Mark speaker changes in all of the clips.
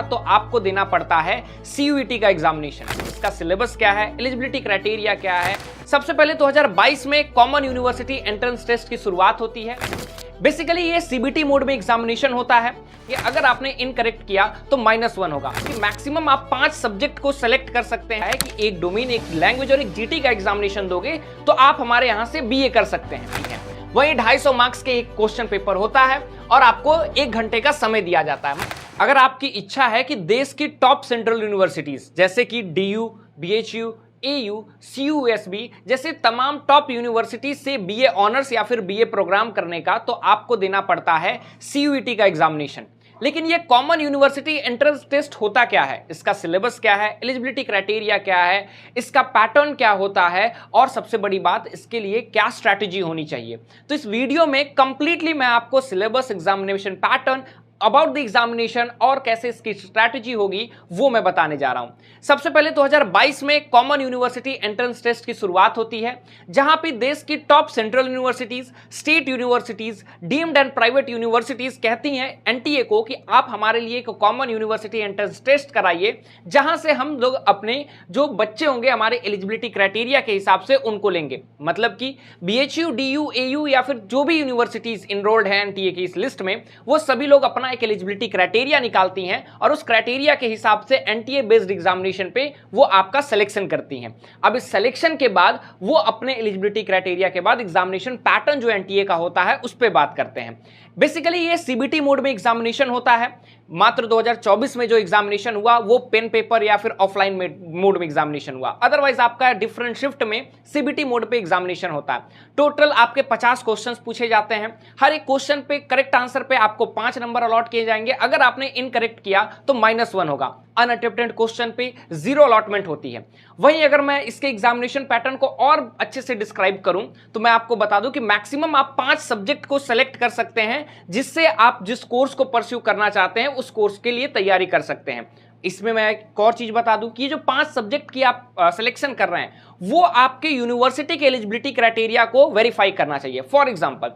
Speaker 1: तो आपको देना पड़ता है CUET का एग्जामिनेशन। इसका सिलेबस क्या है, एलिजिबिलिटी क्राइटेरिया क्या है। सबसे पहले 2022 में कॉमन यूनिवर्सिटी एंट्रेंस टेस्ट की शुरुआत होती है। बेसिकली ये CBT मोड में एग्जामिनेशन होता है। कि अगर आपने इनकरेक्ट किया तो -1 होगा। कि मैक्सिमम आप 5 सब्जेक्ट को सेलेक्ट कर सकते हैं कि एक डोमेन, एक लैंग्वेज और एक GT का एग्जामिनेशन दोगे तो आप हमारे यहां से BA कर सकते हैं। ठीक है, वहीं 250 मार्क्स के एक क्वेश्चन पेपर होता है और आपको 1 घंटे का समय दिया जाता है। अगर आपकी इच्छा है कि देश की टॉप सेंट्रल यूनिवर्सिटीज जैसे कि DU, BHU, AU, CUSB जैसे तमाम टॉप यूनिवर्सिटी से BA ऑनर्स या फिर BA प्रोग्राम करने का, तो आपको देना पड़ता है CUET का एग्जामिनेशन। लेकिन ये कॉमन यूनिवर्सिटी एंट्रेंस टेस्ट होता क्या है, इसका सिलेबस क्या है, एलिजिबिलिटी क्राइटेरिया क्या है, इसका पैटर्न क्या होता है और सबसे बड़ी बात इसके लिए क्या स्ट्रैटेजी होनी चाहिए। तो इस वीडियो में कंप्लीटली मैं आपको syllabus, examination pattern, about the examination और कैसे इसकी स्ट्रैटेजी होगी वो मैं बताने जा रहा हूं। सबसे पहले 2022 में कॉमन यूनिवर्सिटी एंट्रेंस टेस्ट की शुरुआत होती है, जहां पे देश की top central universities, state universities, deemed and private universities कहती हैं NTA को कि आप हमारे लिए एक कॉमन यूनिवर्सिटी एंट्रेंस टेस्ट कराइए, जहां से हम लोग अपने जो बच्चे होंगे हमारे एलिजिबिलिटी क्राइटेरिया के हिसाब से उनको लेंगे। मतलब कि BHU, DU, AU या फिर जो भी यूनिवर्सिटीज इनरोल्ड है NTA की इस लिस्ट में, वो सभी लोग अपना एक एलिजिबिलिटी क्राइटेरिया निकालती हैं और उस क्राइटेरिया के हिसाब से NTA बेस्ड एग्जामिनेशन पे वो आपका सिलेक्शन करती हैं। अब इस सिलेक्शन के बाद वो अपने एलिजिबिलिटी क्राइटेरिया के बाद एग्जामिनेशन पैटर्न जो NTA का होता है उस पे बात करते हैं। बेसिकली ये CBT मोड में एग्जामिनेशन होता है। मात्र 2024 में जो एग्जामिनेशन हुआ वो पेन पेपर या फिर ऑफलाइन मोड में एग्जामिनेशन हुआ। अदरवाइज आपका डिफरेंट शिफ्ट में CBT मोड पे एग्जामिनेशन होता है। टोटल आपके 50 क्वेश्चंस पूछे जाते हैं। हर एक क्वेश्चन पे करेक्ट आंसर पे आपको 5 नंबर अलॉट किए जाएंगे। अगर आपने इनकरेक्ट किया तो -1 होगा। अनअटेम्प्टेड क्वेश्चन पे 0 अलॉटमेंट होती है। वहीं अगर मैं इसके एग्जामिनेशन पैटर्न को और अच्छे से डिस्क्राइब करूं तो मैं आपको बता दूं कि मैक्सिमम आप 5 सब्जेक्ट को सेलेक्ट कर सकते हैं, जिससे आप जिस कोर्स को परस्यू करना चाहते हैं उस कोर्स के लिए तैयारी कर सकते हैं। इसमें मैं एक और चीज बता दूं कि ये जो 5 सब्जेक्ट की आप सिलेक्शन कर रहे हैं वो आपके यूनिवर्सिटी के एलिजिबिलिटी क्राइटेरिया को वेरीफाई करना चाहिए। फॉर एग्जांपल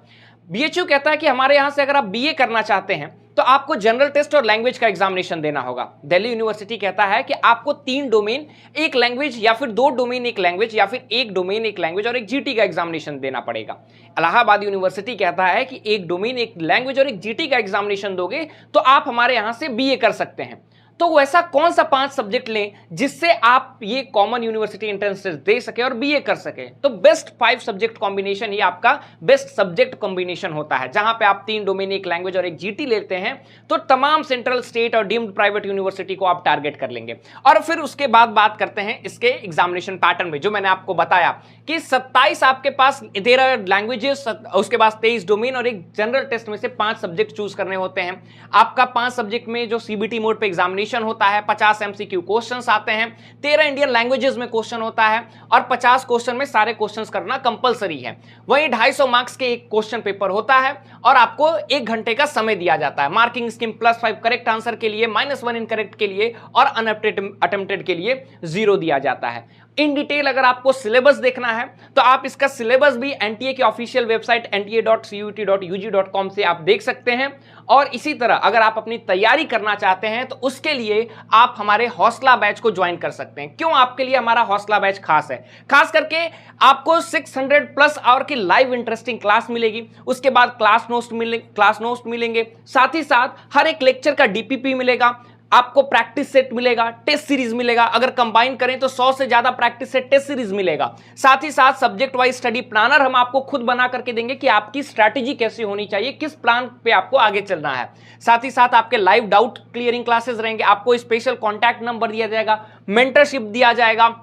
Speaker 1: BHU कहता है कि हमारे यहां से अगर आप BA करना चाहते हैं तो आपको जनरल टेस्ट और लैंग्वेज का एग्जामिनेशन देना होगा। दिल्ली यूनिवर्सिटी कहता है कि आपको 3 डोमेन, एक लैंग्वेज या फिर 2 डोमेन एक लैंग्वेज या फिर 1 डोमेन एक लैंग्वेज और एक GT का एग्जामिनेशन देना पड़ेगा। इलाहाबाद यूनिवर्सिटी कहता है कि 1 डोमेन, एक लैंग्वेज और एक GT का एग्जामिनेशन दोगे तो आप हमारे यहां से BA कर सकते हैं। तो वैसा कौन सा 5 सब्जेक्ट लें जिससे आप ये कॉमन यूनिवर्सिटी एंट्रेंस टेस्ट दे सके और BA कर सके। तो बेस्ट 5 सब्जेक्ट कॉम्बिनेशन ही आपका बेस्ट सब्जेक्ट कॉम्बिनेशन होता है, जहां पे आप 3 डोमेन, एक लैंग्वेज और एक GT लेते हैं तो तमाम सेंट्रल, स्टेट और डीम्ड प्राइवेट यूनिवर्सिटी को आप टारगेट कर लेंगे। और फिर उसके बाद बात करते हैं इसके एग्जामिनेशन पैटर्न में, जो मैंने आपको बताया कि 27 आपके पास 13 लैंग्वेजेस, उसके बाद 23 डोमेन और एक जनरल टेस्ट में से 5 सब्जेक्ट चूज करने होते हैं। आपका 5 सब्जेक्ट में जो CBT मोड पे एग्जामिनेशन होता है, 50 MCQ क्वेश्चंस आते हैं, 13 इंडियन लैंग्वेजेस में क्वेश्चन होता है और 50 क्वेश्चन में सारे क्वेश्चंस करना कंपलसरी है। वहीं 250 मार्क्स के एक क्वेश्चन पेपर होता है और आपको 1 घंटे का समय दिया जाता है। मार्किंग स्कीम +5 करेक्ट आंसर के लिए, -1 इनकरेक्ट के लिए और अनअटेम्प्टेड के लिए 0 दिया जाता है। इन डिटेल अगर आपको सिलेबस देखना है तो आप इसका सिलेबस भी NTA की ऑफिशियल वेबसाइट nta.cuet.ug.com से आप देख सकते हैं। और इसी तरह अगर आप अपनी तैयारी करना चाहते हैं तो उसके लिए आप हमारे हौसला बैच को ज्वाइन कर सकते हैं। क्यों आपके लिए हमारा हौसला बैच खास है? खास करके आपको 600+ आवर की लाइव इंटरेस्टिंग क्लास मिलेगी, उसके बाद क्लास नोट्स मिलेंगे, साथ ही साथ हर एक लेक्चर का DPP मिलेगा, आपको प्रैक्टिस सेट मिलेगा, टेस्ट सीरीज मिलेगा। अगर कंबाइन करें तो 100 से ज्यादा प्रैक्टिस सेट, टेस्ट सीरीज मिलेगा। साथ ही साथ सब्जेक्ट वाइज स्टडी प्लानर हम आपको खुद बना करके देंगे कि आपकी स्ट्रैटेजी कैसी होनी चाहिए, किस प्लान पे आपको आगे चलना है। साथ ही साथ आपके लाइव डाउट क्लियरिंग क्लासेस रहेंगे, आपको स्पेशल कॉन्टैक्ट नंबर दिया जाएगा, मेंटरशिप दिया जाएगा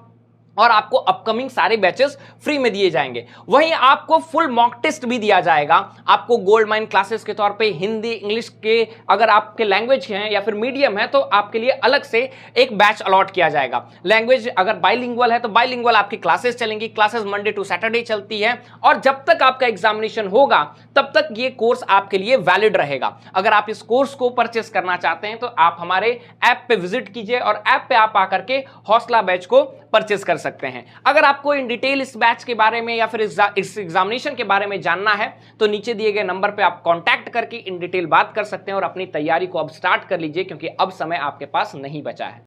Speaker 1: और आपको अपकमिंग सारे बैचेस फ्री में दिए जाएंगे। वहीं आपको फुल मॉक टेस्ट भी दिया जाएगा। आपको गोल्ड माइन क्लासेस के तौर पे हिंदी, इंग्लिश के अगर आपके लैंग्वेज हैं या फिर मीडियम है तो आपके लिए अलग से एक बैच अलॉट किया जाएगा। लैंग्वेज अगर बाइलिंगुअल है तो बाइलिंगुअल आपकी क्लासेस चलेंगी। क्लासेस मंडे टू सैटरडे चलती है और जब तक आपका एग्जामिनेशन होगा तब तक ये कोर्स आपके लिए वैलिड रहेगा। अगर आप इस कोर्स को परचेस करना चाहते हैं तो आप हमारे ऐप पे विजिट कीजिए और ऐप पे आप आकर के हौसला बैच को परचेस कर सकते हैं। सकते हैं। अगर आपको इन डिटेल इस बैच के बारे में या फिर इस एग्जामिनेशन के बारे में जानना है तो नीचे दिए गए नंबर पे आप कांटेक्ट करके इन डिटेल बात कर सकते हैं और अपनी तैयारी को अब स्टार्ट कर लीजिए, क्योंकि अब समय आपके पास नहीं बचा है।